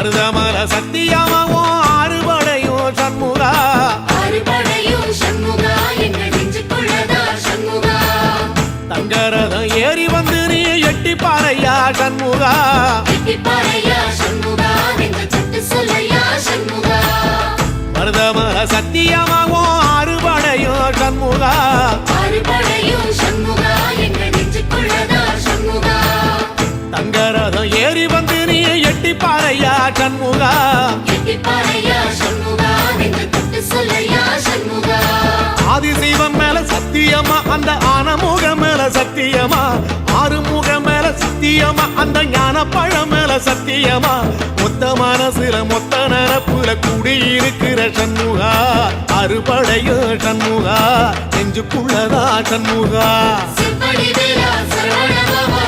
மருதமல சத்தியமாவோ அறுபடையும் சண்முகா அறுபடையும் சண்முகா எங்கள் நெஞ்சுக்குள்ளதா சண்முகா தங்கரதம் ஏறி வந்து நீ எட்டி பாறையா சண்முகா எட்டி பாறையா சண்முகா எங்கள் சட்டு சொல்லையா சண்முகா மருதமல சத்தியமாவோ அறுபடையும் சண்முகா அறுபடையும் சண்முகா எங்கள் நெஞ்சுக்குள்ளதா சண்முகா தங்கரதம் ஏறி வந்து நீ எட்டி பாறையா சண்முகா எட்டி பாறையா சண்முகா எங்கள் சட்டு சொல்லையா சண்முகா ஆதிசைவம் மேல சத்தியமா அந்த ஆனமுகம் மேல சத்தியமா ஆறுமுகம் மேல சத்தியமா அந்த ஞான பழம் மேல சத்தியமா மொத்த மனசுல மொத்த நரப்புல குடியிருக்கிற சண்முகா அறுபடையும் சண்முகா நெஞ்சுக்குள்ளதா சண்முகா சிற்படி வீரா சரவண பவா